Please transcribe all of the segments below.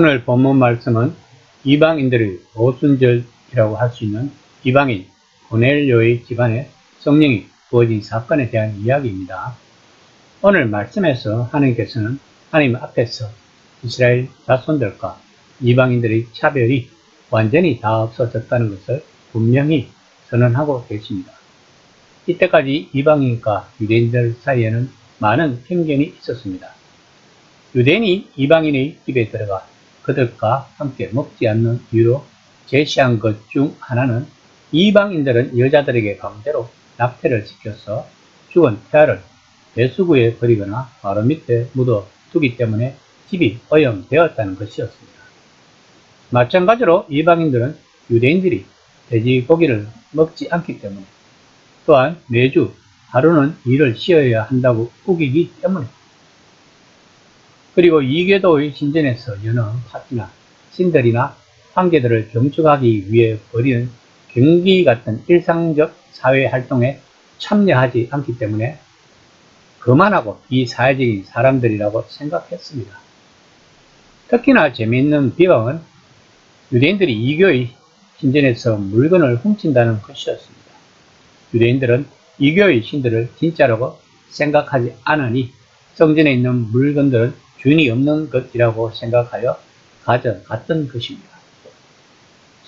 오늘 본문 말씀은 이방인들의 오순절이라고 할 수 있는 이방인 고넬료의 집안에 성령이 부어진 사건에 대한 이야기입니다. 오늘 말씀에서 하나님께서는 하나님 앞에서 이스라엘 자손들과 이방인들의 차별이 완전히 다 없어졌다는 것을 분명히 선언하고 계십니다. 이때까지 이방인과 유대인들 사이에는 많은 편견이 있었습니다. 유대인이 이방인의 집에 들어가 그들과 함께 먹지 않는 이유로 제시한 것 중 하나는 이방인들은 여자들에게 강제로 납태를 시켜서 죽은 태아를 배수구에 버리거나 바로 밑에 묻어 두기 때문에 집이 오염되었다는 것이었습니다. 마찬가지로 이방인들은 유대인들이 돼지고기를 먹지 않기 때문에, 또한 매주 하루는 이를 쉬어야 한다고 우기기 때문에, 그리고 이교도의 신전에서 여는 파티나 신들이나 황제들을 경축하기 위해 벌이는 경기 같은 일상적 사회활동에 참여하지 않기 때문에 거만하고 비사회적인 사람들이라고 생각했습니다. 특히나 재미있는 비방은 유대인들이 이교의 신전에서 물건을 훔친다는 것이었습니다. 유대인들은 이교의 신들을 진짜라고 생각하지 않으니 성전에 있는 물건들은 주인이 없는 것이라고 생각하여 가져갔던 것입니다.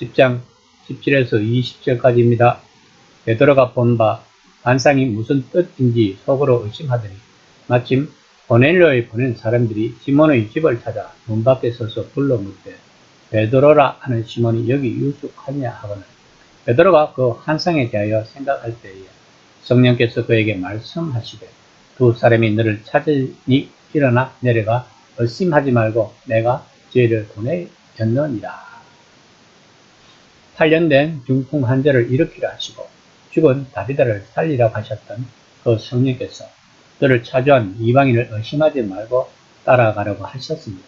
10장 17에서 20절까지입니다. 베드로가 본 바 환상이 무슨 뜻인지 속으로 의심하더니 마침 고넬료에 보낸 사람들이 시몬의 집을 찾아 문 밖에 서서 불러 묻되 베드로라 하는 시몬이 여기 유숙하냐 하거늘, 베드로가 그 환상에 대하여 생각할 때에 성령께서 그에게 말씀하시되 두 사람이 너를 찾으니 일어나 내려가 의심하지 말고 내가 죄를 보내었느니라. 8년 된 중풍 환자를 일으키라 하시고 죽은 다비다를 살리라 하셨던 그 성령께서 그를 차주한 이방인을 의심하지 말고 따라가라고 하셨습니다.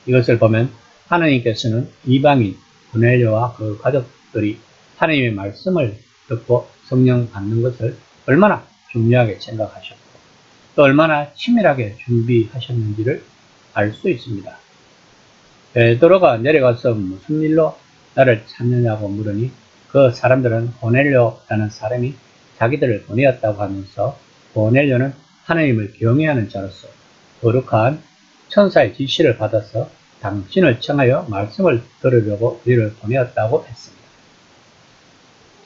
이것을 보면 하나님께서는 이방인 고넬료와 그 가족들이 하나님의 말씀을 듣고 성령 받는 것을 얼마나 중요하게 생각하셨고 또 얼마나 치밀하게 준비하셨는지를 알 수 있습니다. 베드로가 내려가서 무슨 일로 나를 찾느냐고 물으니 그 사람들은 고넬료라는 사람이 자기들을 보내었다고 하면서 고넬료는 하나님을 경외하는 자로서 거룩한 천사의 지시를 받아서 당신을 청하여 말씀을 들으려고 우리를 보내었다고 했습니다.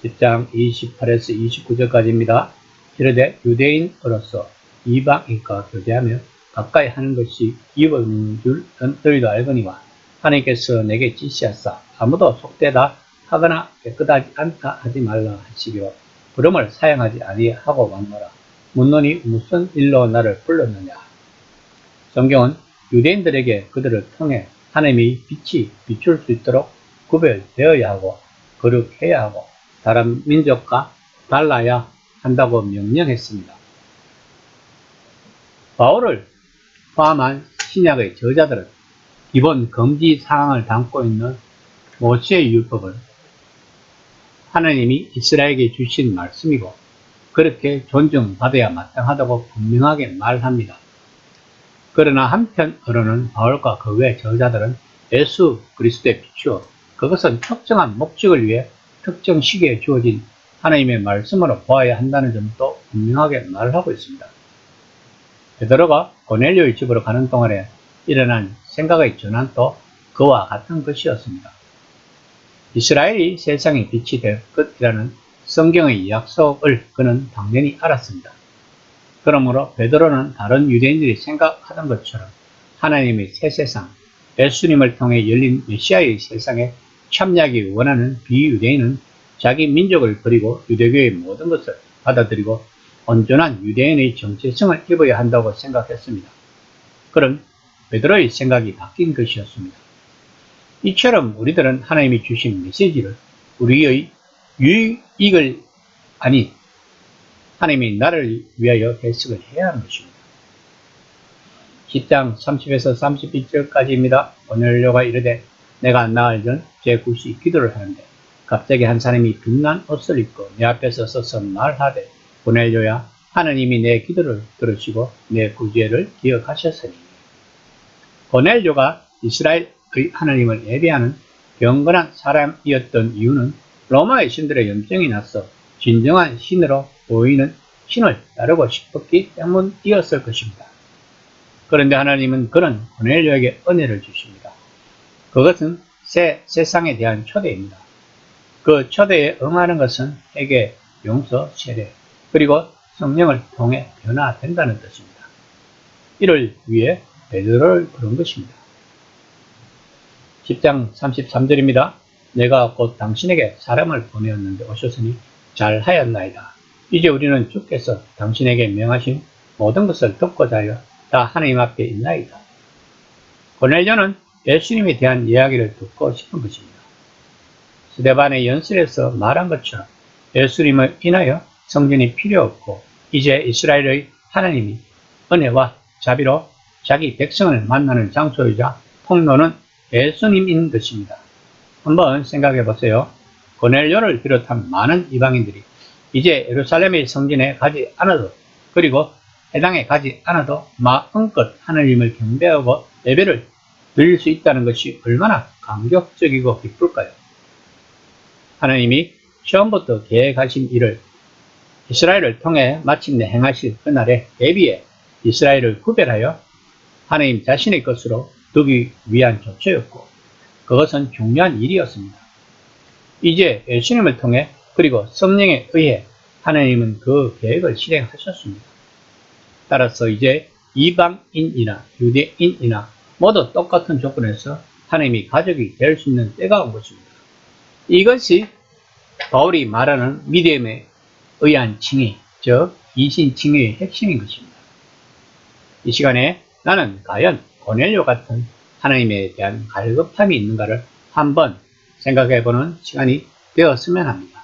10장 28에서 29절까지입니다. 이르되 유대인으로서 이방인과 교제하며 가까이 하는 것이 기업인 줄 너희도 알거니와 하나님께서 내게 지시하사 아무도 속되다 하거나 깨끗하지 않다 하지 말라 하시기로 부름을 사용하지 아니하고 왔노라. 묻노니 무슨 일로 나를 불렀느냐. 성경은 유대인들에게 그들을 통해 하나님의 빛이 비출 수 있도록 구별되어야 하고 거룩해야 하고 다른 민족과 달라야 한다고 명령했습니다. 바울을 포함한 신약의 저자들은 기본 금지 사항을 담고 있는 모세의 율법은 하나님이 이스라엘에게 주신 말씀이고 그렇게 존중받아야 마땅하다고 분명하게 말합니다. 그러나 한편으로는 바울과 그 외 저자들은 예수 그리스도에 비추어 그것은 특정한 목적을 위해 특정 시기에 주어진 하나님의 말씀으로 보아야 한다는 점도 분명하게 말하고 있습니다. 베드로가 고넬료의 집으로 가는 동안에 일어난 생각의 전환도 그와 같은 것이었습니다. 이스라엘이 세상의 빛이 될 것이라는 성경의 약속을 그는 당연히 알았습니다. 그러므로 베드로는 다른 유대인들이 생각하던 것처럼 하나님의 새 세상, 예수님을 통해 열린 메시아의 세상에 참여하기 원하는 비유대인은 자기 민족을 버리고 유대교의 모든 것을 받아들이고 온전한 유대인의 정체성을 입어야 한다고 생각했습니다. 그럼 베드로의 생각이 바뀐 것이었습니다. 이처럼 우리들은 하나님이 주신 메시지를 우리의 유익을 아닌 하나님의 나를 위하여 해석을 해야 하는 것입니다. 10장 30에서 31절까지입니다. 고넬료가 이르되 내가 나흘 전 제9시 기도를 하는데 갑자기 한 사람이 빛난 옷을 입고 내 앞에 서서 말하되 고넬료야 하나님이 내 기도를 들으시고 내 구제를 기억하셨으니. 고넬료가 이스라엘 하나님을 예배하는 경건한 사람이었던 이유는 로마의 신들의 염증이 나서 진정한 신으로 보이는 신을 따르고 싶었기 때문이었을 것입니다. 그런데 하나님은 그런 고넬료에게 은혜를 주십니다. 그것은 새 세상에 대한 초대입니다. 그 초대에 응하는 것은 회개, 용서, 세례, 그리고 성령을 통해 변화된다는 뜻입니다. 이를 위해 베드로를 부른 것입니다. 10장 33절입니다. 내가 곧 당신에게 사람을 보내었는데 오셨으니 잘하였나이다. 이제 우리는 주께서 당신에게 명하신 모든 것을 듣고자 하여 다 하나님 앞에 있나이다. 고넬료는 예수님에 대한 이야기를 듣고 싶은 것입니다. 스데반의 연설에서 말한 것처럼 예수님을 인하여 성전이 필요 없고 이제 이스라엘의 하나님이 은혜와 자비로 자기 백성을 만나는 장소이자 통로는 예수님인 것입니다. 한번 생각해 보세요. 고넬료를 비롯한 많은 이방인들이 이제 예루살렘의 성전에 가지 않아도 그리고 해당에 가지 않아도 마음껏 하나님을 경배하고 예배를 드릴 수 있다는 것이 얼마나 감격적이고 기쁠까요? 하나님이 처음부터 계획하신 일을 이스라엘을 통해 마침내 행하실 그날에 대비해 이스라엘을 구별하여 하나님 자신의 것으로 두기 위한 조처였고 그것은 중요한 일이었습니다. 이제 예수님을 통해 그리고 성령에 의해 하나님은 그 계획을 실행하셨습니다. 따라서 이제 이방인이나 유대인이나 모두 똑같은 조건에서 하나님이 가족이 될 수 있는 때가 온 것입니다. 이것이 바울이 말하는 믿음에 의한 칭의, 즉 이신 칭의의 핵심인 것입니다. 이 시간에 나는 과연 고넬료 같은 하나님에 대한 갈급함이 있는가를 한번 생각해보는 시간이 되었으면 합니다.